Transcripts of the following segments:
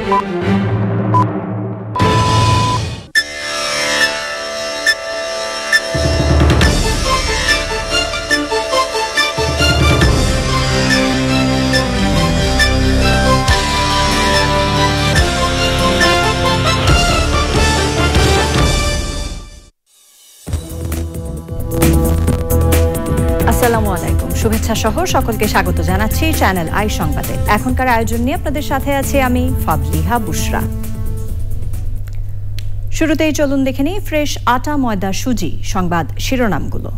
আসসালামু আলাইকুম, শুভেচ্ছা সহ সকলকে স্বাগত জানাচ্ছি চ্যানেল আই সংবাদে। এখনকার আয়োজন নিয়ে আপনাদের সাথে আছি আমি ফাবলিহা বুশরা। শুরুতেই চলুন দেখে নিই ফ্রেশ আটা ময়দা সুজি সংবাদ শিরোনামগুলো।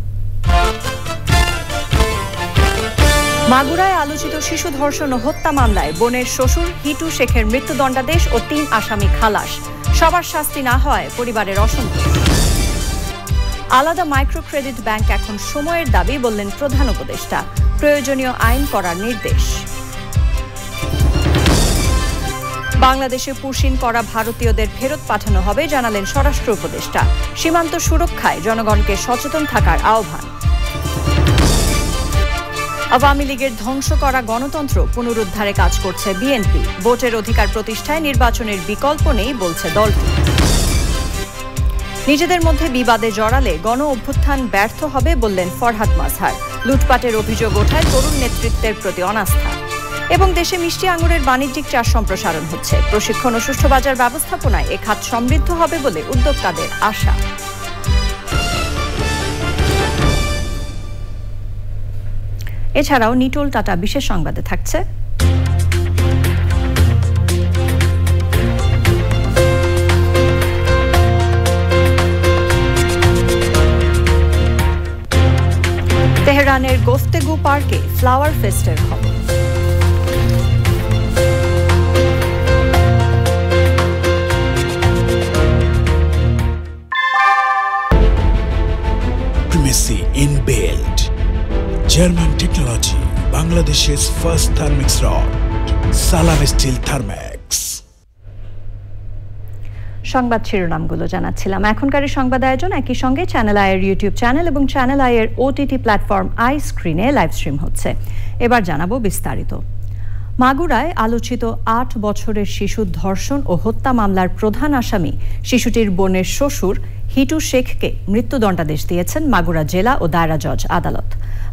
মাগুরায় আলোচিত শিশু ধর্ষণ ও হত্যা মামলায় বোনের শ্বশুর হিটু শেখের মৃত্যুদণ্ডাদেশ ও ৩ আসামি খালাস। সবার শাস্তি না হয় পরিবারের অসন্তোষ। আলাদা মাইক্রো ক্রেডিট ব্যাংক এখন সময়ের দাবি বললেন প্রধান উপদেষ্টা। প্রয়োজনীয় আইন করার নির্দেশ। বাংলাদেশে পুশিন করা ভারতীয়দের ফেরত পাঠানো হবে জানালেন স্বরাষ্ট্র উপদেষ্টা। সীমান্ত সুরক্ষায় জনগণকে সচেতন থাকার আহ্বান। আওয়ামী লীগের ধ্বংস করা গণতন্ত্র পুনরুদ্ধারে কাজ করছে বিএনপি। ভোটের অধিকার প্রতিষ্ঠায় নির্বাচনের বিকল্প নেই বলছে দলটি। নিজেদের মধ্যে বিবাদে জড়ালে গণ অভ্যুত্থান ব্যর্থ হবে বললেন ফরহাদ মাজহার। লুটপাটের অভিযোগ ওঠায় তরুণ নেতৃত্বের প্রতি অনাস্থা। এবং দেশে মিষ্টি আঙুরের বাণিজ্যিক চাষ সম্প্রসারণ হচ্ছে। প্রশিক্ষণ ও সুষ্ঠু বাজার ব্যবস্থাপনায় এ খাত সমৃদ্ধ হবে বলে উদ্যোক্তাদের আশা। এছাড়াও নিটোল টাটা বিশেষ সংবাদে থাকছে তেহরানের গোফতেগু পার্কে ফ্লাওয়ার ফেস্টের খবর। Primacy inbuilt. German technology. Bangladesh's first thermix rod. Salam Steel Thermex. সংবাদ শিরোনামগুলো জানাচ্ছিলাম। এখনকার সংবাদ আয়োজন একই সঙ্গে চ্যানেল আইয়ের ইউটিউব চ্যানেল এবং চ্যানেল আইয়ের ওটিটি প্ল্যাটফর্ম আই স্ক্রিনে লাইভ স্ট্রিম হচ্ছে। এবার জানাবো বিস্তারিত। মাগুরায় আলোচিত ৮ বছরের শিশু ধর্ষণ ও হত্যা মামলার প্রধান আসামি শিশুটির বোনের শ্বশুর হিটু শেখকে মৃত্যুদণ্ডাদেশ দিয়েছেন মাগুরা জেলা ও দায়রা জজ আদালত।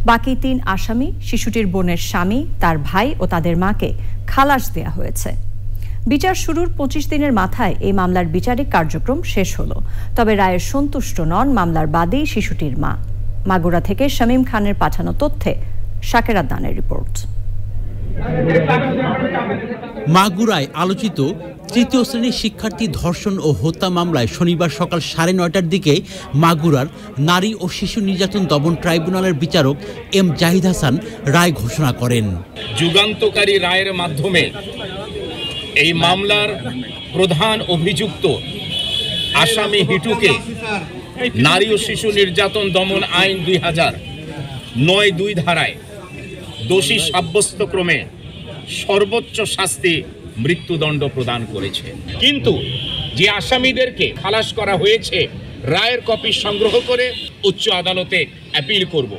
বাকি ৩ আসামি শিশুটির বোনের স্বামী, তার ভাই ও তাদের মাকে খালাস দেয়া হয়েছে। বিচার শুরুর ২৫ দিনের মাথায় এই মামলার বিচারিক কার্যক্রম শেষ হলো। তবে রায়ের সন্তুষ্ট নন মামলার বাদী শিশুটির মা। মাগুরা থেকে শামীম খানের পাঠানো তথ্যে শাকের আদনানের রিপোর্ট। মাগুরায় আলোচিত তৃতীয় শ্রেণীর শিক্ষার্থী ধর্ষণ ও হত্যা মামলায় শনিবার সকাল ৯:৩০টার দিকে মাগুরার নারী ও শিশু নির্যাতন দমন ট্রাইব্যুনালের বিচারক এম জাহিদ হাসান রায় ঘোষণা করেন। যুগান্তকারী রায়ের মাধ্যমে এই মামলার প্রধান অভিযুক্ত আসামি হিটুকে নারী ও শিশু নির্যাতন দমন আইন ২০০৯-২ ধারায় দোষী সাব্যস্ত ক্রমে সর্বোচ্চ শাস্তি মৃত্যুদণ্ড প্রদান করেছে। কিন্তু যে আসামিদেরকে খালাস করা হয়েছে রায়ের কপি সংগ্রহ করে উচ্চ আদালতে অ্যাপিল করব।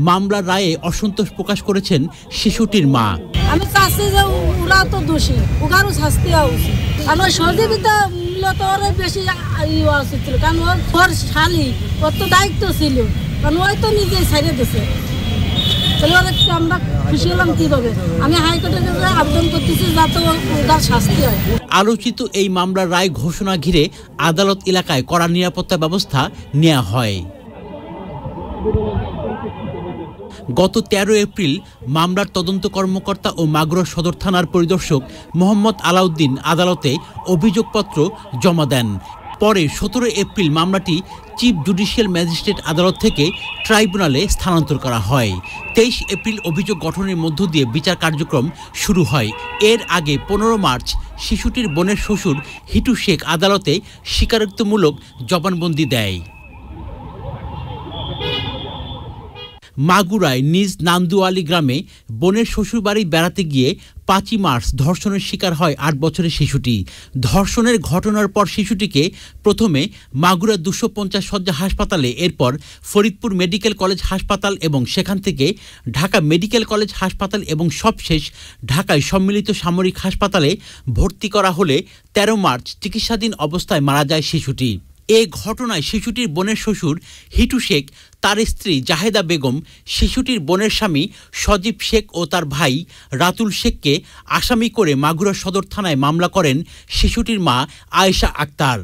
মামলার রায়ে অসন্তোষ প্রকাশ করেছেন শিশুটির মা। আমি চাচ্ছি যে ওরা তো দোষী, ওগারও শাস্তি হওয়া উচিত। আর ওই সহযোগিতা মূলত ওরা বেশি ইয়ে উচিত ছিল, কারণ ওর শালি ওর তো দায়িত্ব ছিল, কারণ ওই তো নিজেই ছাড়িয়ে দিয়েছে। তাহলে ওরা আমরা খুশি হলাম কীভাবে? আমি হাইকোর্টের কাছে আবেদন করতেছি যাতে ওদের শাস্তি হয়। আলোচিত এই মামলার রায় ঘোষণা ঘিরে আদালত এলাকায় কড়া নিরাপত্তা ব্যবস্থা নেওয়া হয়। গত ১৩ এপ্রিল মামলার তদন্ত কর্মকর্তা ও মাগুরা সদর থানার পরিদর্শক মোহাম্মদ আলাউদ্দিন আদালতে অভিযোগপত্র জমা দেন। পরে ১৭ এপ্রিল মামলাটি চিফ জুডিশিয়াল ম্যাজিস্ট্রেট আদালত থেকে ট্রাইব্যুনালে স্থানান্তর করা হয়। ২৩ এপ্রিল অভিযোগ গঠনের মধ্য দিয়ে বিচার কার্যক্রম শুরু হয়। এর আগে ১৫ মার্চ শিশুটির বোনের শ্বশুর হিটু শেখ আদালতে স্বীকারোক্তিমূলক জবানবন্দি দেয়। মাগুরায় নিজ নান্দুয়ালি গ্রামে বোনের শ্বশুরবাড়ি বেড়াতে গিয়ে 5ই মার্চ ধর্ষণের শিকার হয় 8 বছরের শিশুটি। ধর্ষণের ঘটনার পর শিশুটিকে প্রথমে মাগুরা 250 শয্যা হাসপাতালে, এরপর ফরিদপুর মেডিকেল কলেজ হাসপাতাল এবং সেখান থেকে ঢাকা মেডিকেল কলেজ হাসপাতাল এবং সবশেষ ঢাকায় সম্মিলিত সামরিক হাসপাতালে ভর্তি করা হলে 13 মার্চ চিকিৎসাধীন অবস্থায় মারা যায় শিশুটি। এ ঘটনায় শিশুটির বোনের শ্বশুর হিটু শেখ, তার স্ত্রী জাহেদা বেগম, শিশুটির বোনের স্বামী সজীব শেখ ও তার ভাই রাতুল শেখকে আসামি করে মাগুরা সদর থানায় মামলা করেন শিশুটির মা আয়েশা আক্তার।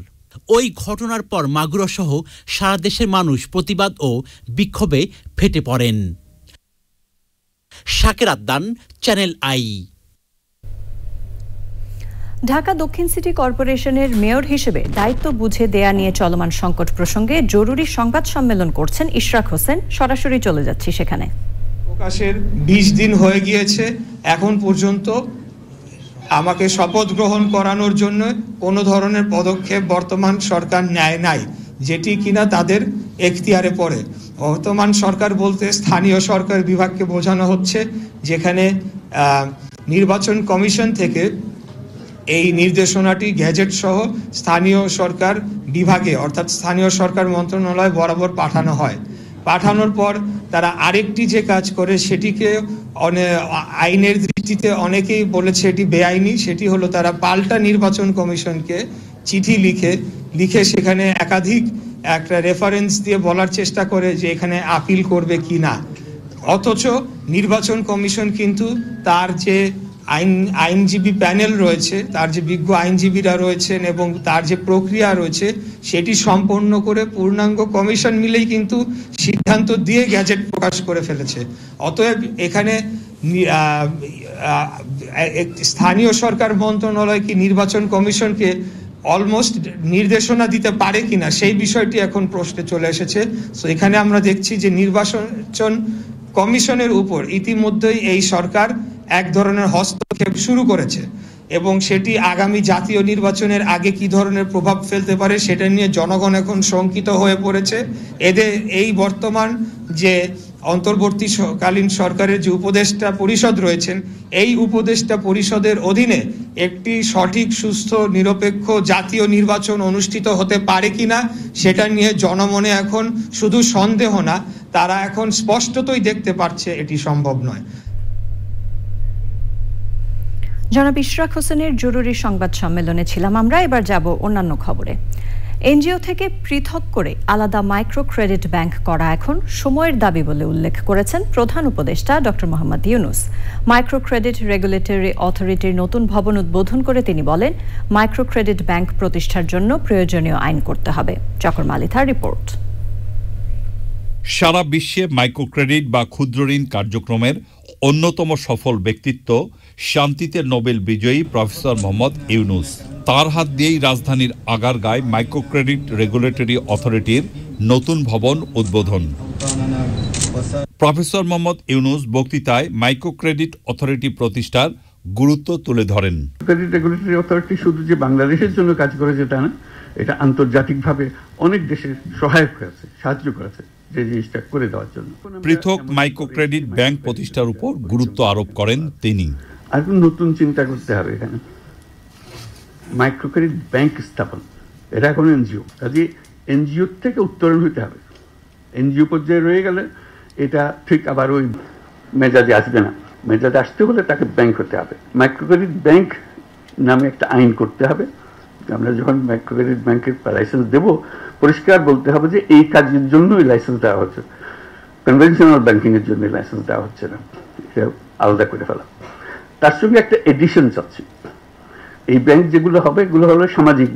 ওই ঘটনার পর মাগুরা সহ সারা দেশের মানুষ প্রতিবাদ ও বিক্ষোভে ফেটে পড়েন। শাকের আদ্দান, চ্যানেল আই। ঢাকা দক্ষিণ সিটি কর্পোরেশনের মেয়র হিসেবে দায়িত্ব বুঝে দেয়া নিয়ে চলমান সংকট প্রসঙ্গে জরুরি সংবাদ সম্মেলন করছেন ইশরাক হোসেন। সরাসরি চলে যাচ্ছি সেখানে। প্রকাশের 20 দিন হয়ে গিয়েছে, এখন পর্যন্ত আমাকে শপথ গ্রহণ করানোর জন্য কোনো ধরনের পদক্ষেপ বর্তমান সরকার নেয় নাই, যেটি কিনা তাদের এখতিয়ারে পড়ে। বর্তমান সরকার বলতে স্থানীয় সরকার বিভাগকে বোঝানো হচ্ছে, যেখানে নির্বাচন কমিশন থেকে এই নির্দেশনাটি গ্যাজেট সহ স্থানীয় সরকার বিভাগে অর্থাৎ স্থানীয় সরকার মন্ত্রণালয় বরাবর পাঠানো হয়। পাঠানোর পর তারা আরেকটি যে কাজ করে সেটিকে আইনের দৃষ্টিতে অনেকেই বলেছে এটি বেআইনি, সেটি হলো তারা পাল্টা নির্বাচন কমিশনকে চিঠি লিখে সেখানে একাধিক একটা রেফারেন্স দিয়ে বলার চেষ্টা করে যে এখানে আপিল করবে কি না। অথচ নির্বাচন কমিশন কিন্তু তার যে আইনজীবী প্যানেল রয়েছে, তার যে বিজ্ঞ আইনজীবীরা রয়েছেন এবং তার যে প্রক্রিয়া রয়েছে সেটি সম্পন্ন করে পূর্ণাঙ্গ কমিশন মিলেই কিন্তু সিদ্ধান্ত দিয়ে গ্যাজেট প্রকাশ করে ফেলেছে। অতএব এখানে স্থানীয় সরকার মন্ত্রণালয় কি নির্বাচন কমিশনকে অলমোস্ট নির্দেশনা দিতে পারে কিনা সেই বিষয়টি এখন প্রশ্নে চলে এসেছে। সো এখানে আমরা দেখছি যে নির্বাচন কমিশনের উপর ইতিমধ্যেই এই সরকার এক ধরনের হস্তক্ষেপ শুরু করেছে এবং সেটি আগামী জাতীয় নির্বাচনের আগে কি ধরনের প্রভাব ফেলতে পারে সেটা নিয়ে জনগণ এখন শঙ্কিত হয়ে পড়েছে। এদের এই বর্তমান যে অন্তর্বর্তীকালীন সরকারের যে উপদেষ্টা পরিষদ রয়েছেন, এই উপদেষ্টা পরিষদের অধীনে একটি সঠিক, সুস্থ, নিরপেক্ষ জাতীয় নির্বাচন অনুষ্ঠিত হতে পারে কিনা সেটা নিয়ে জনমনে এখন শুধু সন্দেহ না, তারা এখন স্পষ্টতই দেখতে পারছে এটি সম্ভব নয়। জনাব ইশরাক হোসেনের জরুরি সংবাদ সম্মেলনে ছিলাম আমরা। এবার যাব অন্যান্য খবরে। এনজিও থেকে পৃথক করে আলাদা মাইক্রো ক্রেডিট ব্যাংক করা এখন সময়ের দাবি বলে উল্লেখ করেছেন প্রধান উপদেষ্টা doctor Mohammad Yunus. Micro credit regulatory অথরিটির নতুন ভবন উদ্বোধন করে তিনি বলেন, মাইক্রো ক্রেডিট ব্যাংক প্রতিষ্ঠার জন্য প্রয়োজনীয় আইন করতে হবে। চকর মালিথার রিপোর্ট। সারা বিশ্বে মাইক্রো ক্রেডিট বা ক্ষুদ্র ঋণ কার্যক্রমের অন্যতম সফল ব্যক্তিত্ব শান্তিতে নোবেল বিজয়ী প্রফেসর মোহাম্মদ ইউনূস। তার হাত দিয়েই রাজধানীর আগারগাঁয় মাইক্রো ক্রেডিট রেগুলেটরি অথরিটির নতুন ভবন উদ্বোধন। প্রফেসর মোহাম্মদ ইউনূস বক্তৃতায় মাইক্রো ক্রেডিট অথরিটি প্রতিষ্ঠার গুরুত্ব তুলে ধরেন। ক্রেডিট রেগুলেটরি অথরিটি শুধু যে বাংলাদেশের জন্য কাজ করেছে তা না, এটা আন্তর্জাতিকভাবে অনেক দেশের সহায়ক হয়েছে, সাহায্য করেছে যে জিনিসটা করে দেওয়ার জন্য। পৃথক মাইক্রো ক্রেডিট ব্যাংক প্রতিষ্ঠার উপর গুরুত্ব আরোপ করেন তিনি। আর নতুন চিন্তা করতে হবে এখানে, মাইক্রো ক্রেডিট ব্যাংক স্থাপন, এটা এখন এনজিও, কাজে এনজিও থেকে উত্তরণ হতে হবে। এনজিও পর্যায়ে রয়ে গেলে এটা ঠিক আবার ওই মেজাজে আসবে না, মেজাজে আসতে হলে তাকে ব্যাংক হতে হবে। মাইক্রো ক্রেডিট ব্যাংক নামে একটা আইন করতে হবে। আমরা যখন মাইক্রো ক্রেডিট ব্যাংকের লাইসেন্স দেব, পরিষ্কার বলতে হবে যে এই কাজের জন্যই লাইসেন্স দেওয়া হচ্ছে, কনভেনশনাল ব্যাংকিংয়ের জন্য লাইসেন্স দেওয়া হচ্ছে না, এটা আলাদা করে ফেলা। তার সঙ্গে একটা এডিশন চাচ্ছি, এই ব্যাংক যেগুলো হবে এগুলো হলো সামাজিক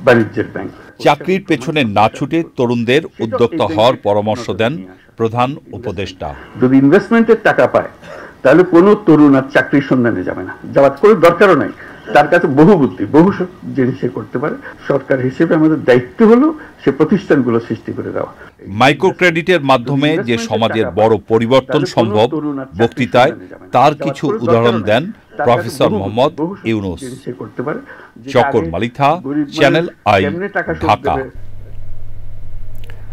বাণিজ্যের ব্যাংক। চাকরির পেছনে না ছুটে তরুণদের উদ্যোক্তা হওয়ার পরামর্শ দেন প্রধান উপদেষ্টা। যদি ইনভেস্টমেন্টের টাকা পায় তাহলে কোনো তরুণ আর চাকরির সন্ধানে যাবে না, যাওয়ার কোনো দরকারও নাই। তার কাছে বহু বুদ্ধি, বহু জিনিস করতে পারে। সরকার হিসেবে আমাদের দায়িত্ব হলো সে প্রতিষ্ঠানগুলো সৃষ্টি করে দেওয়া। মাইক্রো ক্রেডিটের মাধ্যমে যে সমাজের বড় পরিবর্তন সম্ভব, বক্তৃতায় তার কিছু উদাহরণ দেন professor Mohammad Yunus. Chakor Malitha, channel i, Dhaka.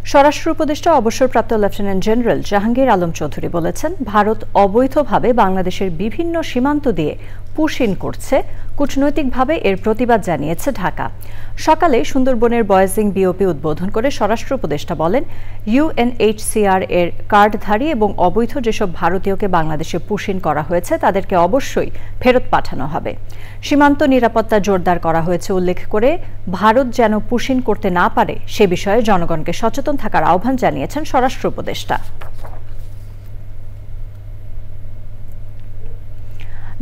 স্বরাষ্ট্র উপদেষ্টা অবসরপ্রাপ্ত লেফটেন্যান্ট জেনারেল জাহাঙ্গীর আলম চৌধুরী বলেছেন, ভারত অবৈধভাবে বাংলাদেশের বিভিন্ন সীমান্ত দিয়ে পুশিন করছে, কূটনৈতিকভাবে এর প্রতিবাদ জানিয়েছে ঢাকা। সকালে সুন্দরবনের বয়েজিং বিওপি উদ্বোধন করে স্বরাষ্ট্র উপদেষ্টা বলেন, ইউএনএইচসিআর এর কার্ডধারী এবং অবৈধ যেসব ভারতীয়কে বাংলাদেশে পুশিন করা হয়েছে তাদেরকে অবশ্যই ফেরত পাঠানো হবে। সীমান্ত নিরাপত্তা জোরদার করা হয়েছে উল্লেখ করে ভারত যেন পুশিন করতে না পারে সে বিষয়ে জনগণকে সচেতন থাকার আহ্বান জানিয়েছেন স্বরাষ্ট্র উপদেষ্টা।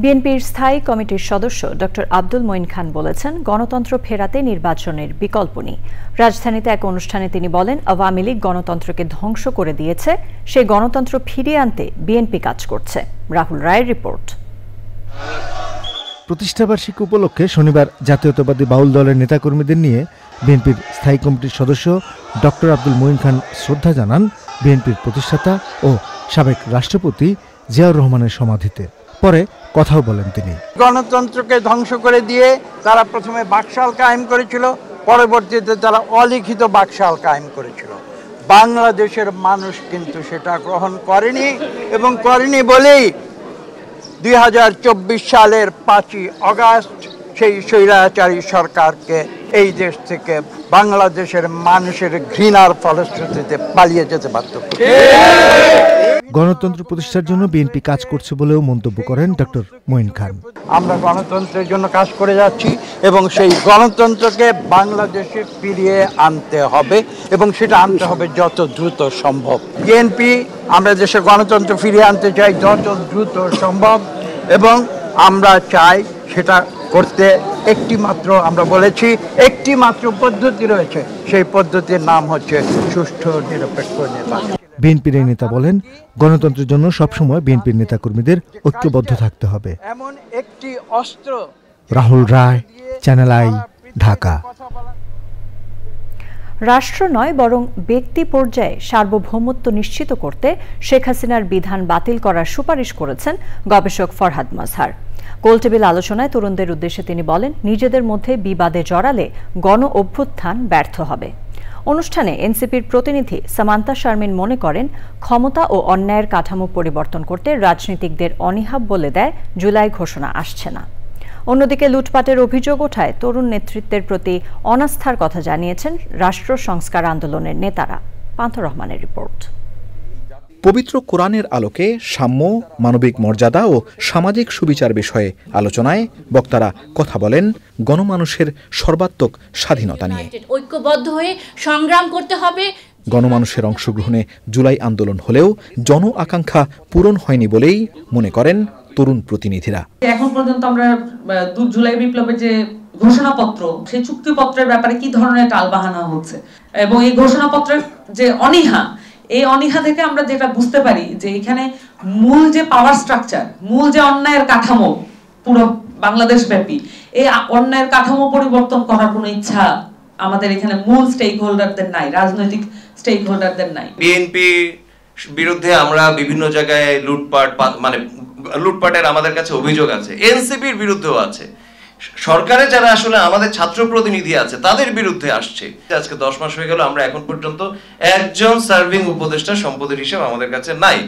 বিএনপির স্থায়ী কমিটির সদস্য ডক্টর আব্দুল মঈন খান বলেছেন, গণতন্ত্র ফেরাতে নির্বাচনের বিকল্প নেই। রাজধানীতে এক অনুষ্ঠানে তিনি বলেন, আওয়ামী লীগ গণতন্ত্রকে ধ্বংস করে দিয়েছে, সেই গণতন্ত্র ফিরিয়ে আনতে বিএনপি কাজ করছে। রাহুল রায়ের রিপোর্ট। প্রতিষ্ঠাবার্ষিকী উপলক্ষে শনিবার জাতীয়তাবাদী বাউল দলের নেতাকর্মীদের নিয়ে বিএনপির স্থায়ী কমিটির সদস্য ডক্টর আব্দুল মঈন খান শ্রদ্ধা জানান বিএনপির প্রতিষ্ঠাতা ও সাবেক রাষ্ট্রপতি জিয়াউর রহমানের সমাধিতে। পরে কথাও বলেন তিনি। গণতন্ত্রকে ধ্বংস করে দিয়ে তারা প্রথমে বাকশাল কায়েম করেছিল, পরবর্তীতে তারা অলিখিত বাকশাল কায়েম করেছিল। বাংলাদেশের মানুষ কিন্তু সেটা গ্রহণ করেনি, এবং করেনি বলেই 2024 সালের 5ই আগস্ট সেই স্বৈরাচারী সরকারকে এই দেশ থেকে বাংলাদেশের মানুষের ঘৃণার ফলশ্রুতিতে পালিয়ে যেতে বাধ্য করে। গণতন্ত্র প্রতিষ্ঠার জন্য বিএনপি কাজ করছে বলেও মন্তব্য করেন ডক্টর মঈন খান। আমরা গণতন্ত্রের জন্য কাজ করে যাচ্ছি এবং সেই গণতন্ত্রকে বাংলাদেশে ফিরিয়ে আনতে হবে, এবং সেটা আনতে হবে যত দ্রুত সম্ভব। বিএনপি আমরা দেশে গণতন্ত্র ফিরিয়ে আনতে চাই যত দ্রুত সম্ভব, এবং আমরা চাই সেটা করতে একটি মাত্র, আমরা বলেছি একটি মাত্র পদ্ধতি রয়েছে, সেই পদ্ধতির নাম হচ্ছে সুষ্ঠু নিরপেক্ষ নির্বাচন। বিএনপির এই নেতা বলেন, গণতন্ত্রের জন্য সবসময় বিএনপির নেতাকর্মীদের ঐক্যবদ্ধ থাকতে হবে। এমন একটি অস্ত্র। রাহুল রায়, চ্যানেল আই, ঢাকা। রাষ্ট্র নয় বরং ব্যক্তি পর্যায়ে সার্বভৌমত্ব নিশ্চিত করতে শেখ হাসিনার বিধান বাতিল করার সুপারিশ করেছেন গবেষক ফরহাদ মাজহার। গোলটেবিল আলোচনায় তরুণদের উদ্দেশ্যে তিনি বলেন, নিজেদের মধ্যে বিবাদে জড়ালে গণ অভ্যুত্থান ব্যর্থ হবে। অনুষ্ঠানে এনসিপির প্রতিনিধি সামান্তা শারমিন মনে করেন, ক্ষমতা ও অন্যায়ের কাঠামো পরিবর্তন করতে রাজনীতিকদের অনীহা বলে দেয় জুলাই ঘোষণা আসছে না। অন্যদিকে লুটপাটের অভিযোগ ওঠায় তরুণ নেতৃত্বের প্রতি অনাস্থার কথা জানিয়েছেন রাষ্ট্র সংস্কার আন্দোলনের নেতারা। পান্থ রহমানের রিপোর্ট। পবিত্র কোরআনের আলোকে সাম্য, মানবিক মর্যাদা ও সামাজিক সুবিচার বিষয়ে আলোচনায় বক্তারা কথা বলেন গণমানুষের সর্বাত্মক স্বাধীনতা নিয়ে। ঐক্যবদ্ধ হয়ে সংগ্রাম করতে হবে। গণমানুষের অংশগ্রহণে জুলাই আন্দোলন হলেও জন আকাঙ্ক্ষা পূরণ হয়নি বলেই মনে করেন তরুণ প্রতিনিধিরা। এখন পর্যন্ত আমরা জুলাই বিপ্লবের যে ঘোষণাপত্র, সেই চুক্তিপত্রের ব্যাপারে কি ধরনের টালবাহানা হচ্ছে, এবং এই ঘোষণাপত্রের যে অনীহা, এই অনীহা থেকে আমরা যেটা বুঝতে পারি যে এখানে মূল যে পাওয়ার স্ট্রাকচার, মূল যে অন্যায়ের কাঠামো পুরো বাংলাদেশ ব্যাপী, এই অন্যায়ের কাঠামো পরিবর্তন করার কোনো ইচ্ছা আমাদের এখানে মূল স্টেক হোল্ডারদের নাই, রাজনৈতিক স্টেক হোল্ডারদের নাই। বিএনপি বিরুদ্ধে আমরা বিভিন্ন জায়গায় লুটপাটের আমাদের কাছে অভিযোগ আছে, এনসিপির বিরুদ্ধেও আছে, সরকারে যারা আসলে আমাদের ছাত্র প্রতিনিধি আছে তাদের বিরুদ্ধে আসছে। আজকে 10 মাস হয়ে গেল, আমরা এখন পর্যন্ত একজন সার্ভিং উপদেষ্টা সম্পদের হিসাব আমাদের কাছে নাই।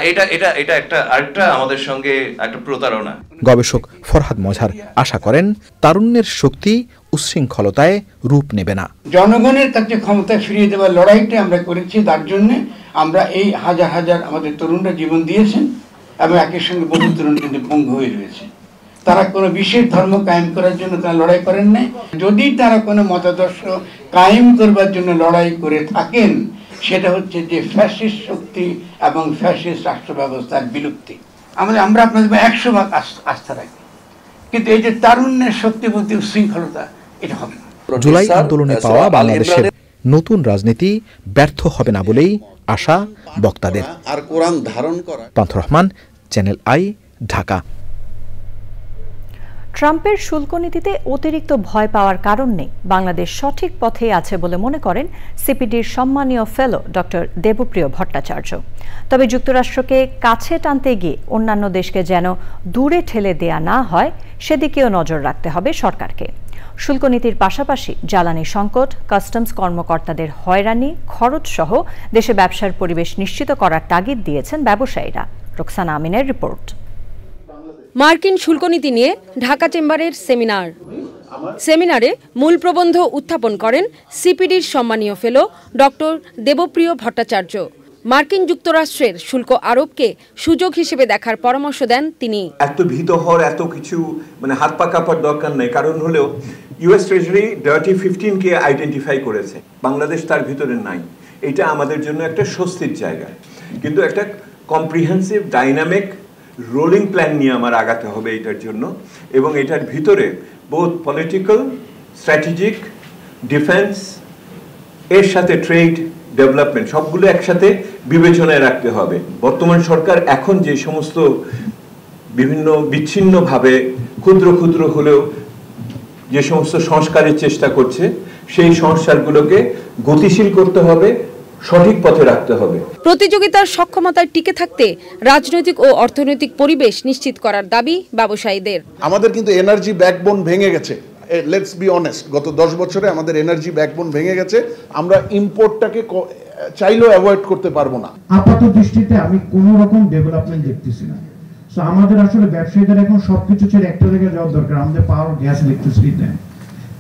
এটা একটা আমাদের সঙ্গে একটা প্রতারণা। গবেষক ফরহাদ মাজহার আশা করেন তারুণ্যের শক্তি উচ্ছৃঙ্খলতায় রূপ নেবে না। জনগণের কাছে ক্ষমতা ফিরিয়ে দেওয়ার লড়াইটা আমরা করেছি, তার জন্য আমরা এই হাজার হাজার আমাদের তরুণরা জীবন দিয়েছেন, এবং একই সঙ্গে বহু তরুণ কিন্তু পঙ্গু হয়ে রয়েছে। তারা কোনো বিশেষ ধর্ম কায়েম করার জন্য তারা লড়াই করেন নাই। যদি তারা কোনো মতাদর্শ কায়েম করবার জন্য লড়াই করে থাকেন, সেটা হচ্ছে যে ফ্যাসিস্ট শক্তি এবং ফ্যাসিস্ট রাষ্ট্র ব্যবস্থার বিলুপ্তি। আমরা আপনাদের 100% আস্থা রাখি, কিন্তু এই যে তারুণ্যের শক্তি প্রতি উচ্ছৃঙ্খলতা, এটা হবে না। জুলাই আন্দোলনে পাওয়া বাংলাদেশের নতুন রাজনীতি ব্যর্থ হবে না বলেই আশা বক্তাদের। আর কোরআন ধারণ করা। পান্থ রহমান, চ্যানেল আই, ঢাকা। ট্রাম্পের শুল্ক নীতিতে অতিরিক্ত ভয় পাওয়ার কারণ নেই, বাংলাদেশ সঠিক পথেই আছে বলে মনে করেন সিপিডির সম্মানীয় ফেলো ডক্টর দেবপ্রিয় ভট্টাচার্য। তবে যুক্তরাষ্ট্রকে কাছে টানতে গিয়ে অন্যান্য দেশকে যেন দূরে ঠেলে দেয়া না হয়, সেদিকেও নজর রাখতে হবে সরকারকে। শুল্ক নীতির পাশাপাশি জ্বালানি সংকট, কাস্টমস কর্মকর্তাদের হয়রানি, খরচ সহ দেশে ব্যবসার পরিবেশ নিশ্চিত করার তাগিদ দিয়েছেন ব্যবসায়ীরা। রোকসানা আমিনের রিপোর্ট। মার্কিন শুল্ক নীতি নিয়ে ঢাকা চেম্বারের সেমিনারে মূল প্রবন্ধ উত্থাপন করেন সিপিডির সম্মানীয় ফেলো ডক্টর দেবপ্রিয় ভট্টাচার্য। মার্কিন যুক্তরাষ্ট্রের শুল্ক আরোপকে সুযোগ হিসেবে দেখার পরামর্শ দেন তিনি। এত ভীত হওয়ার এত কিছু হাত পা কাঁপার দরকার নেই, কারণ হলেও ইউএস ট্রেজারি ডার্টি 15 কে আইডেন্টিফাই করেছে, বাংলাদেশ তার ভিতরে নাই। এটা আমাদের জন্য একটা স্বস্তির জায়গা, কিন্তু একটা কম্প্রিহেন্সিভ ডাইনামিক রোলিং প্ল্যান নিয়ে আমার আগাতে হবে এটার জন্য, এবং এটার ভিতরে বোথ পলিটিক্যাল, স্ট্র্যাটেজিক, ডিফেন্স এর সাথে ট্রেড, ডেভেলপমেন্ট সবগুলো একসাথে বিবেচনায় রাখতে হবে। বর্তমান সরকার এখন যে সমস্ত বিভিন্ন বিচ্ছিন্নভাবে ক্ষুদ্র ক্ষুদ্র হলেও যে সমস্ত সংস্কারের চেষ্টা করছে, সেই সংস্কারগুলোকে গতিশীল করতে হবে, সঠিক পথে রাখতে হবে। প্রতিযোগিতার সক্ষমতায় টিকে থাকতে রাজনৈতিক ও অর্থনৈতিক পরিবেশ নিশ্চিত করার দাবি ব্যবসায়ীদের। আমাদের কিন্তু এনার্জি ব্যাকবোন ভেঙে গেছে, লেটস বি অনেস্ট, গত 10 বছরে আমাদের এনার্জি ব্যাকবোন ভেঙে গেছে। আমরা ইম্পোর্টটাকে চাইলেও অ্যাভয়েড করতে পারবো না। আপাত দৃষ্টিতে আমি কোনো রকম ডেভেলপমেন্ট দেখতেছি না। সো আমাদের আসলে ব্যবসায়ীদের এখন সবকিছু ছেড়ে একটা জায়গায় যাওয়ার দরকার। আমাদের পাওয়ার, গ্যাস, ইলেকট্রিসিটি দেন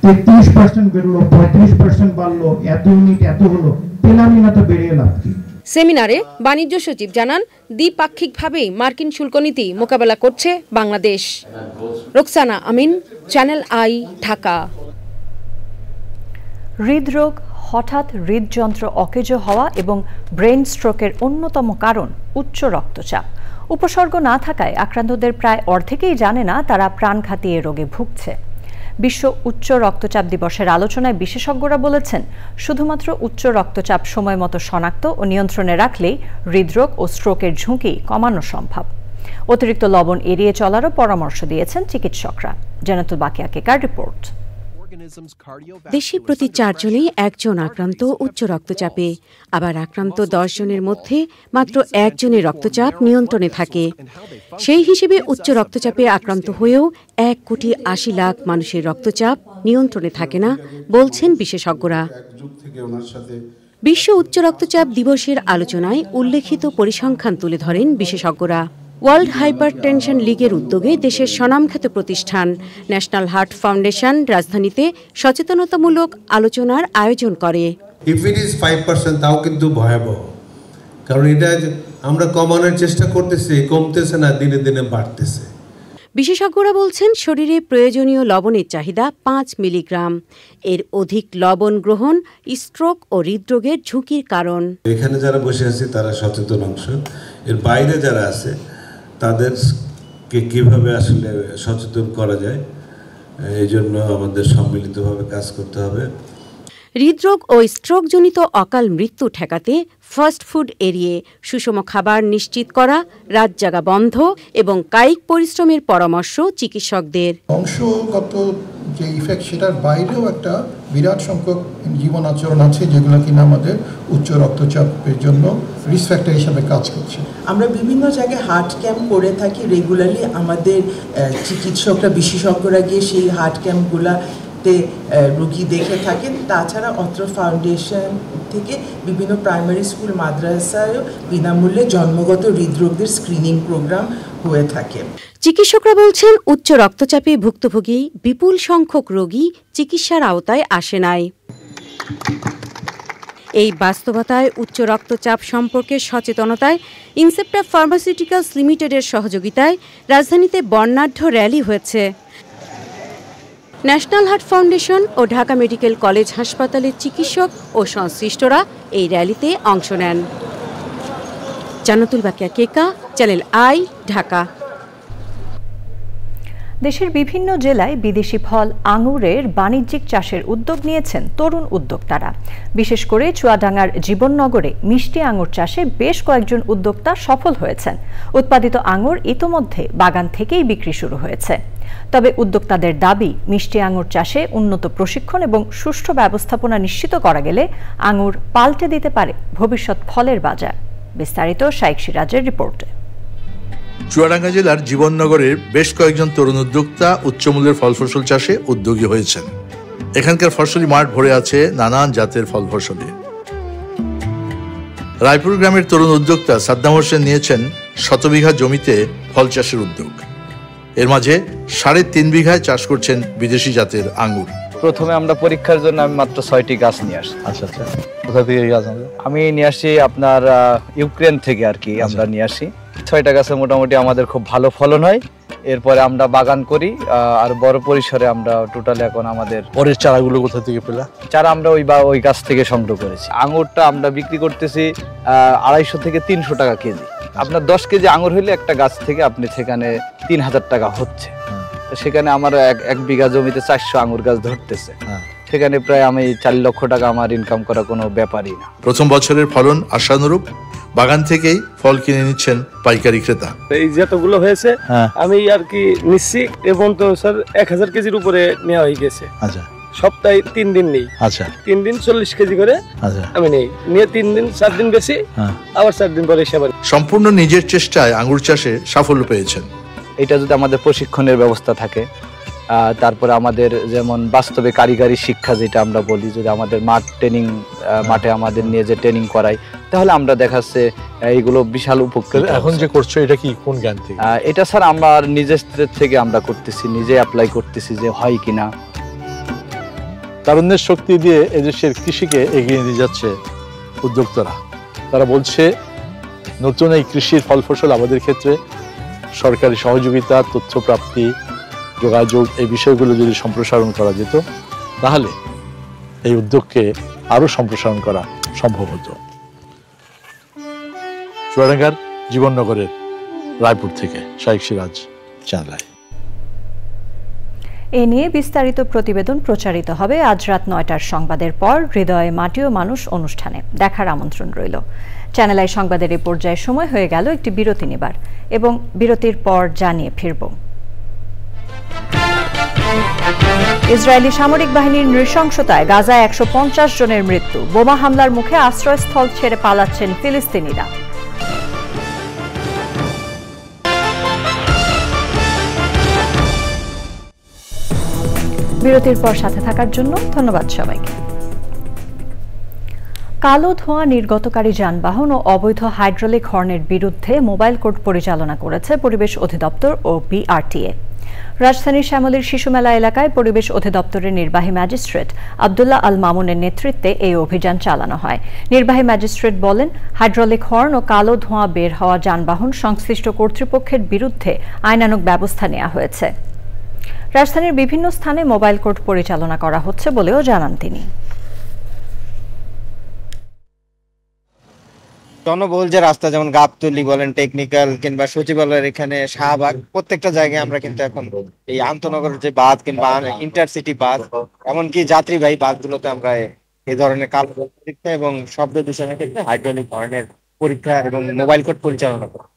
33% বেরোলো, 35% বাড়লো, এত ইউনিট এত হলো, পেলামই না, তো বেরিয়ে লাভ কি? সেমিনারে বাণিজ্য সচিব জানান, দ্বিপাক্ষিকভাবেই মার্কিন শুল্ক নীতি মোকাবেলা করছে বাংলাদেশ। রোকসানা আমিন, চ্যানেল আই, ঢাকা। হৃদরোগ, হঠাৎ হৃদযন্ত্র অকেজো হওয়া এবং ব্রেন স্ট্রোকের অন্যতম কারণ উচ্চ রক্তচাপ। উপসর্গ না থাকায় আক্রান্তদের প্রায় অর্ধেকেই জানে না তারা প্রাণঘাতী এ রোগে ভুগছে। বিশ্ব উচ্চ রক্তচাপ দিবসের আলোচনায় বিশেষজ্ঞরা বলেছেন, শুধুমাত্র উচ্চ রক্তচাপ সময় মতো শনাক্ত ও নিয়ন্ত্রণে রাখলেই হৃদরোগ ও স্ট্রোকের ঝুঁকি কমানো সম্ভব। অতিরিক্ত লবণ এড়িয়ে চলারও পরামর্শ দিয়েছেন চিকিৎসকরা। জান্নাতুল বাকিয়া কেকার রিপোর্ট। দেশে প্রতি 4 জনেই একজন আক্রান্ত উচ্চ রক্তচাপে, আবার আক্রান্ত 10 জনের মধ্যে মাত্র 1 জনের রক্তচাপ নিয়ন্ত্রণে থাকে। সেই হিসেবে উচ্চ রক্তচাপে আক্রান্ত হয়েও 1,80,00,000 মানুষের রক্তচাপ নিয়ন্ত্রণে থাকে না বলছেন বিশেষজ্ঞরা। বিশ্ব উচ্চ রক্তচাপ দিবসের আলোচনায় উল্লেখিত পরিসংখ্যান তুলে ধরেন বিশেষজ্ঞরা। ওয়ার্ল্ড হাইপারটেনশন লীগের উদ্যোগে দেশের স্বনামখ্যাত প্রতিষ্ঠান ন্যাশনাল হার্ট ফাউন্ডেশন রাজধানীতে সচেতনতামূলক আলোচনার আয়োজন করে। ইফ ইট ইজ 5% তাও কিন্তু ভয়াবহ, কারণ এটা আমরা কমানোর চেষ্টা করতেছি, কমতেছে না, দিনে দিনে বাড়তেছে। বিশেষজ্ঞরা বলছেন, শরীরে প্রয়োজনীয় লবণের চাহিদা 5 মিলিগ্রাম। এর অধিক লবণ গ্রহণ স্ট্রোক ও হৃদরোগের ঝুঁকির কারণ। এখানে যারা বসে আছে তারা সচেতন অংশ, এর বাইরে যারা আছে তাদেরকে কিভাবে আসলে সচেতন করা যায়, এই জন্য আমাদের সম্মিলিতভাবে কাজ করতে হবে। হৃদরোগ ও স্ট্রোকজনিত অকাল মৃত্যু ঠেকাতে ফাস্ট ফুড এড়িয়ে সুষম খাবার নিশ্চিত করা, রাত জাগা বন্ধ এবং কায়িক পরিশ্রমের পরামর্শ চিকিৎসকদের। বংশগত যে ইফেক্ট, সেটার বাইরেও একটা বিরাট সংখ্যক জীবন আচরণ আছে যেগুলো কিনা আমাদের উচ্চ রক্তচাপের জন্য রিস্ক ফ্যাক্টর হিসেবে কাজ করছে। আমরা বিভিন্ন জায়গায় হার্ট ক্যাম্প করে থাকি রেগুলারলি। আমাদের চিকিৎসকরা, বিশেষজ্ঞরা গিয়ে সেই হার্ট ক্যাম্পগুলোতে রোগী দেখে থাকেন। তাছাড়া অত্র ফাউন্ডেশন থেকে বিভিন্ন প্রাইমারি স্কুল, মাদ্রাসায়ও বিনামূল্যে জন্মগত হৃদরোগদের স্ক্রিনিং প্রোগ্রাম হয়ে থাকে। চিকিৎসকরা বলছেন, উচ্চ রক্তচাপে ভুক্তভোগী বিপুল সংখ্যক রোগী চিকিৎসার আওতায় আসে নাই। এই বাস্তবতায় উচ্চ রক্তচাপ সম্পর্কে সচেতনতায় ইনসেপ্টা ফার্মাসিউটিক্যালস লিমিটেডের সহযোগিতায় রাজধানীতে বর্ণাঢ্য র্যালি হয়েছে। ন্যাশনাল হার্ট ফাউন্ডেশন ও ঢাকা মেডিকেল কলেজ হাসপাতালের চিকিৎসক ও সংশ্লিষ্টরা এই র্যালিতে অংশ নেন। জান্নাতুল বাকিয়া কেকা, চ্যানেল আই, ঢাকা। দেশের বিভিন্ন জেলায় বিদেশি ফল আঙুরের বাণিজ্যিক চাষের উদ্যোগ নিয়েছেন তরুণ উদ্যোক্তারা। বিশেষ করে চুয়াডাঙ্গার জীবননগরে মিষ্টি আঙুর চাষে বেশ কয়েকজন উদ্যোক্তা সফল হয়েছেন। উৎপাদিত আঙুর ইতোমধ্যে বাগান থেকেই বিক্রি শুরু হয়েছে। তবে উদ্যোক্তাদের দাবি, মিষ্টি আঙুর চাষে উন্নত প্রশিক্ষণ এবং সুষ্ঠু ব্যবস্থাপনা নিশ্চিত করা গেলে আঙুর পাল্টে দিতে পারে ভবিষ্যৎ ফলের বাজার। বিস্তারিত শাইখ সিরাজের রিপোর্টে। চুয়াডাঙ্গা জেলার জীবননগরের বেশ কয়েকজন তরুণ উদ্যোক্তা উচ্চমূল্যের ফল ফসল চাষে উদ্যোগী হয়েছেন। এখানকার ফসলি মাঠ ভরে আছে নানান জাতের ফল ফসলে। রায়পুর গ্রামের তরুণ উদ্যোক্তা সাদ্দাম হোসেন নিয়েছেন শতবিঘা জমিতে ফল চাষের উদ্যোগ। এর মাঝে 3.5 বিঘায় চাষ করছেন বিদেশি জাতের আঙ্গুর। প্রথমে আমরা পরীক্ষার জন্য আমি মাত্র 6টি গাছ নিয়ে আসি। আচ্ছা আচ্ছা, কোথা থেকে গাছ? আমি নিয়ে আসি আপনার ইউক্রেন থেকে আর কি। আমরা নিয়ে আসি 6টা গাছে মোটামুটি আমাদের খুব ভালো ফলন হয়। এরপরে আমরা বাগান করি আর বড় পরিসরে আমরা টোটাল এখন আমাদের। পরের চারাগুলো কোথা থেকে পেলা? চারা আমরা ওই গাছ থেকে সংগ্রহ করেছি। আঙুরটা আমরা বিক্রি করতেছি 250 থেকে 300 টাকা কেজি। আপনার 10 কেজি আঙুর হইলে একটা গাছ থেকে আপনি সেখানে 3000 টাকা হচ্ছে। সেখানে আমার 1 বিঘা জমিতে 400 আঙুর গাছ ধরতেছে। সেখানে প্রায় আমি 4 লক্ষ টাকা আমার ইনকাম করা কোনো ব্যাপারই না। প্রথম বছরের ফলন আশানুরূপ। বাগান থেকেই ফল কিনে নিচ্ছেন পাইকারি ক্রেতা। এই যতগুলো হয়েছে আমি আর কি নিচ্ছি এবং তো স্যার 1000 কেজির উপরে নেওয়া হয়ে গেছে। আচ্ছা, সপ্তাহে 3 দিন নেই। আচ্ছা, 3 দিন 40 কেজি করে আমি নেই, নিয়ে 3 দিন 4 দিন বেশি, আবার 4 দিন পরে এসে আবার। সম্পূর্ণ নিজের চেষ্টায় আঙ্গুর চাষে সাফল্য পেয়েছেন। এটা যদি আমাদের প্রশিক্ষণের ব্যবস্থা থাকে, তারপরে আমাদের যেমন বাস্তবে কারিগরি শিক্ষা যেটা আমরা বলি, যদি আমাদের মাঠে আমাদের নিয়ে যে ট্রেনিং করাই, তাহলে আমরা দেখাচ্ছে এইগুলো বিশাল উপকার। এখন যে করছো এটা কি কোন জ্ঞান থেকে? এটা স্যার আমার নিজের থেকে আমরা করতেছি, নিজে অ্যাপ্লাই করতেছি যে হয় কিনা। তারুণ্যের শক্তি দিয়ে এদেশের কৃষিকে এগিয়ে নিয়ে যাচ্ছে উদ্যোক্তারা। তারা বলছে নতুন এই কৃষির ফল ফসল আমাদের ক্ষেত্রে সরকারি সহযোগিতা, তথ্য প্রাপ্তি, যোগাযোগ, এই বিষয়গুলো যদি সম্প্রসারণ করা যেত তাহলে এই উদ্যোগকে আরো সম্প্রসারণ করা সম্ভব হতো। চুয়াডাঙ্গার জীবননগরের রায়পুর থেকে শাইখ সিরাজ, চ্যানেল আই। এ নিয়ে বিস্তারিত প্রতিবেদন প্রচারিত হবে আজ রাত 9টার সংবাদের পর হৃদয়ে মাটি ও মানুষ অনুষ্ঠানে। দেখার আমন্ত্রণ রইল। চ্যানেল আই সংবাদের এই পর্যায়ে সময় হয়ে গেল একটি বিরতি নেবার, এবং বিরতির পর জানিয়ে ফিরব। ইসরায়েলি সামরিক বাহিনীর নৃশংসতায় গাজায় 150 জনের মৃত্যু। বোমা হামলার মুখে আশ্রয়স্থল ছেড়ে পালাচ্ছেন ফিলিস্তিনিরা। বিরতির পর সাথে থাকার জন্য ধন্যবাদ সবাইকে। কালো ধোঁয়া নির্গতকারী যানবাহন ও অবৈধ হাইড্রোলিক হর্নের বিরুদ্ধে মোবাইল কোর্ট পরিচালনা করেছে পরিবেশ অধিদপ্তর ও বিআরটিএ। রাজধানীর শ্যামলীর শিশুমেলা এলাকায় পরিবেশ অধিদপ্তরের নির্বাহী ম্যাজিস্ট্রেট আব্দুল্লাহ আল মামুনের নেতৃত্বে এই অভিযান চালানো হয়। নির্বাহী ম্যাজিস্ট্রেট বলেন, হাইড্রোলিক হর্ন ও কালো ধোঁয়া বের হওয়া যানবাহন সংশ্লিষ্ট কর্তৃপক্ষের বিরুদ্ধে আইনানুগ ব্যবস্থা নেওয়া হয়েছে। রাজধানীর বিভিন্ন স্থানে মোবাইল কোর্ট পরিচালনা করা হচ্ছে বলেও জানান তিনি। জনবহুল যে রাস্তা, যেমন গাবতলী বলেন, টেকনিক্যাল কিংবা সচিবালয়ের এখানে শাহবাগ, প্রত্যেকটা জায়গায় আমরা কিন্তু এখন এই আন্তনগরের যে বাস কিংবা ইন্টারসিটি বাস, এমনকি যাত্রীবাহী বাসগুলোতে আমরা এই ধরনের কালো পরীক্ষা এবং শব্দ দূষণের ক্ষেত্রে হাইড্রোলিক হর্নের পরীক্ষা এবং মোবাইল কোর্ট পরিচালনা করা।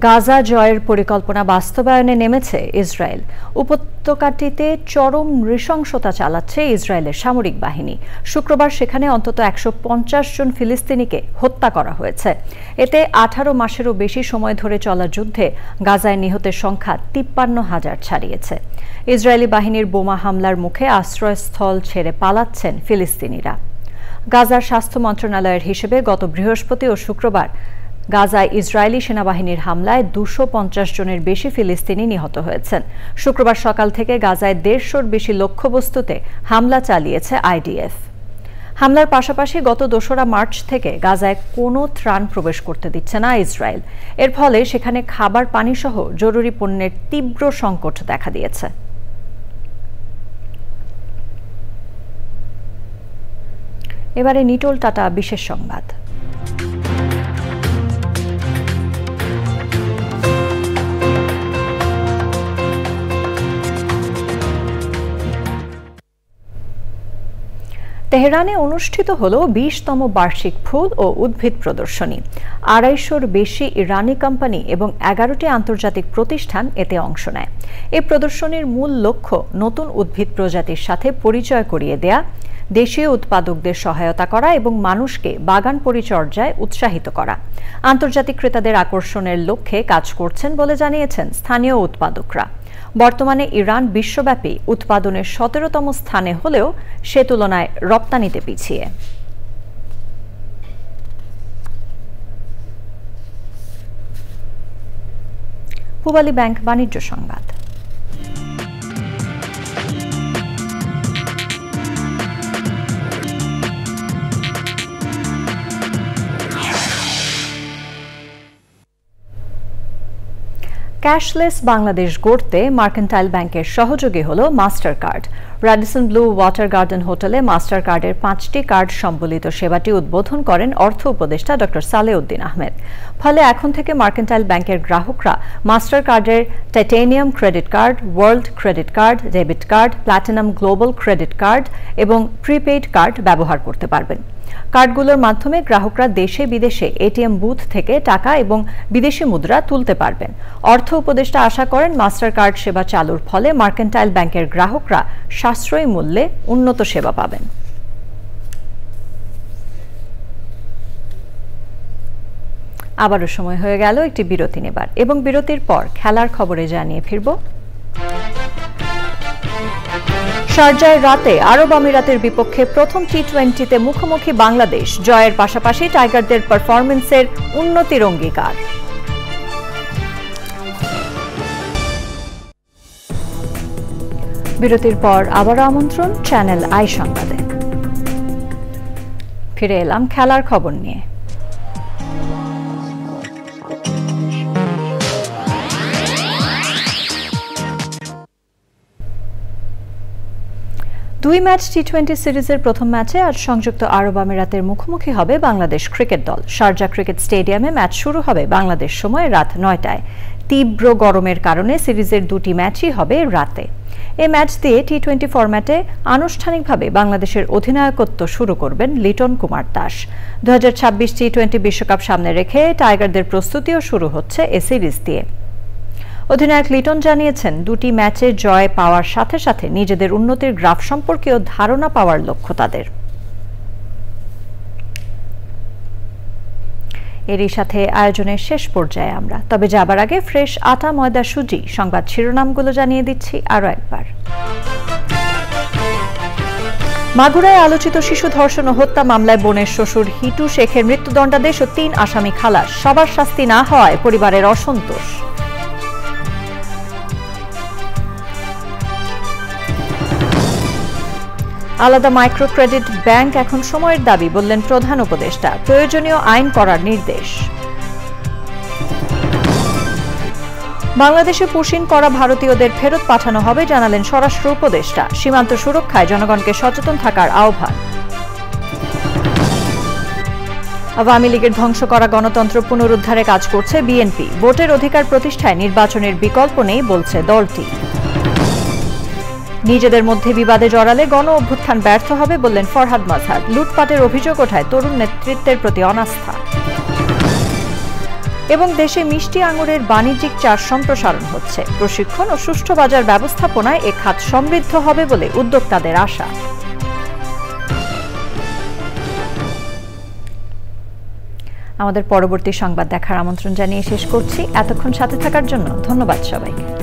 গাজা জয়ের পরিকল্পনা বাস্তবায়নে নেমেছে ইসরায়েল। উপত্যকাটিতে চরম নৃশংসতা চালাচ্ছে ইসরায়েলের সামরিক বাহিনী। শুক্রবার সেখানে অন্তত 150 জন ফিলিস্তিনিকে হত্যা করা হয়েছে। এতে 18 মাসেরও বেশি সময় ধরে চলা যুদ্ধে গাজায় নিহতের সংখ্যা 53,000 ছাড়িয়েছে। ইসরায়েলি বাহিনীর বোমা হামলার মুখে আশ্রয়স্থল ছেড়ে পালাচ্ছেন ফিলিস্তিনিরা। গাজার স্বাস্থ্য মন্ত্রণালয়ের হিসেবে গত বৃহস্পতি ও শুক্রবার গাজায় ইসরায়েলি সেনাবাহিনীর হামলায় 250 জনের বেশি ফিলিস্তিনি নিহত হয়েছেন। শুক্রবার সকাল থেকে গাজায় 150-র বেশি লক্ষ্যবস্তুতে হামলা চালিয়েছে আইডিএফ। হামলার পাশাপাশি গত 2রা মার্চ থেকে গাজায় কোনো ত্রাণ প্রবেশ করতে দিচ্ছে না ইসরায়েল। এর ফলে সেখানে খাবার, পানি সহ জরুরি পণ্যের তীব্র সংকট দেখা দিয়েছে। এবারে নিটোল টাটা বিশেষ সংবাদ। তেহরানে অনুষ্ঠিত হল 20তম বার্ষিক ফুল ও উদ্ভিদ প্রদর্শনী। 250-র বেশি ইরানি কোম্পানি এবং 11টি আন্তর্জাতিক প্রতিষ্ঠান এতে অংশ নেয়। এই প্রদর্শনীর মূল লক্ষ্য নতুন উদ্ভিদ প্রজাতির সাথে পরিচয় করিয়ে দেয়া, দেশীয় উৎপাদকদের সহায়তা করা এবং মানুষকে বাগান পরিচর্যায় উৎসাহিত করা। আন্তর্জাতিক ক্রেতাদের আকর্ষণের লক্ষ্যে কাজ করছেন বলে জানিয়েছেন স্থানীয় উৎপাদকরা। বর্তমানে ইরান বিশ্বব্যাপী উৎপাদনের 17তম স্থানে হলেও সে তুলনায় রপ্তানিতে পিছিয়ে। পূবালী ব্যাংক বাণিজ্য সংবাদ। ক্যাশলেস বাংলাদেশ গড়তে মার্কেন্টাইল ব্যাংকের সহযোগী হল master card. Radisson Blu water garden হোটেলে মাস্টার কার্ডের 5টি কার্ড সম্বলিত সেবাটি উদ্বোধন করেন অর্থ উপদেষ্টা ডক্টর সালেউদ্দিন আহমেদ। ফলে এখন থেকে মার্কেন্টাইল ব্যাংকের গ্রাহকরা মাস্টার কার্ডের titanium credit card, world credit card, debit card, platinum global credit card এবং প্রিপেইড কার্ড ব্যবহার করতে পারবেন। কার্ডগুলোর মাধ্যমে গ্রাহকরা দেশে বিদেশে এটিএম বুথ থেকে টাকা এবং বিদেশি মুদ্রা তুলতে পারবেন। অর্থ উপদেষ্টা আশা করেন মাস্টার কার্ড সেবা চালুর ফলে মার্কেন্টাইল ব্যাংকের গ্রাহকরা সাশ্রয়ী মূল্যে উন্নত সেবা পাবেন। আবারও সময় হয়ে গেল একটি বিরতি নেবার এবং বিরতির পর খেলার খবরে জানিয়ে ফিরব। শারজায় রাতে আরব আমিরাতের বিপক্ষে প্রথম টি-20তে মুখোমুখি বাংলাদেশ। জয়ের পাশাপাশি টাইগারদের পারফরম্যান্সের উন্নতির অঙ্গীকার। বিরতির পর আবারও আমন্ত্রণ চ্যানেল আই সংবাদে। ফিরে এলাম খেলার খবর নিয়ে। দুই ম্যাচ টি-20 সিরিজের প্রথম ম্যাচে আজ সংযুক্ত আরব আমিরাতের মুখোমুখি হবে বাংলাদেশ ক্রিকেট দল। শারজা ক্রিকেট স্টেডিয়ামে ম্যাচ শুরু হবে বাংলাদেশ সময় রাত 9টায়। তীব্র গরমের কারণে সিরিজের দুটি ম্যাচই হবে রাতে। এই ম্যাচ দিয়ে টি-20 ফরম্যাটে আনুষ্ঠানিকভাবে বাংলাদেশের অধিনায়কত্ব শুরু করবেন লিটন কুমার দাস। 2026 টি-20 বিশ্বকাপ সামনে রেখে টাইগারদের প্রস্তুতিও শুরু হচ্ছে এ সিরিজ দিয়ে। অধিনায়ক লিটন জানিয়েছেন, দুটি ম্যাচে জয় পাওয়ার সাথে সাথে নিজেদের উন্নতির গ্রাফ সম্পর্কেও ধারণা পাওয়ার লক্ষ্য তাদের। এরই সাথে আয়োজনের শেষ পর্যায়ে আমরা, তবে যাবার আগে ফ্রেশ আটা ময়দা সুজি সংবাদ শিরোনামগুলো জানিয়ে দিচ্ছি আরো একবার। মাগুরায় আলোচিত শিশু ধর্ষণ ও হত্যা মামলায় বোনের শ্বশুর হিটু শেখের মৃত্যুদণ্ডাদেশ ও 3 আসামি খালাস। সবার শাস্তি না হওয়ায় পরিবারের অসন্তোষ। আলাদা মাইক্রো ক্রেডিট ব্যাংক এখন সময়ের দাবি, বললেন প্রধান উপদেষ্টা। প্রয়োজনীয় আইন করার নির্দেশ। বাংলাদেশে পুশিন করা ভারতীয়দের ফেরত পাঠানো হবে, জানালেন স্বরাষ্ট্র উপদেষ্টা। সীমান্ত সুরক্ষায় জনগণকে সচেতন থাকার আহ্বান। আওয়ামী লীগের ধ্বংস করা গণতন্ত্র পুনরুদ্ধারে কাজ করছে বিএনপি। ভোটের অধিকার প্রতিষ্ঠায় নির্বাচনের বিকল্প নেই, বলছে দলটি। নিজেদের মধ্যে বিবাদে জড়ালে গণ অভ্যুত্থান ব্যর্থ হবে, বললেন ফরহাদ মাজহার। লুটপাটের অভিযোগ ওঠায় তরুণ নেতৃত্বের প্রতি অনাস্থা। এবং দেশে মিষ্টি আঙুরের বাণিজ্যিক চাষ সম্প্রসারণ হচ্ছে। প্রশিক্ষণ ও সুষ্ঠু বাজার ব্যবস্থাপনায় এ খাত সমৃদ্ধ হবে বলে উদ্যোক্তাদের আশা। আমাদের পরবর্তী সংবাদ দেখার আমন্ত্রণ জানিয়ে শেষ করছি। এতক্ষণ সাথে থাকার জন্য ধন্যবাদ সবাইকে।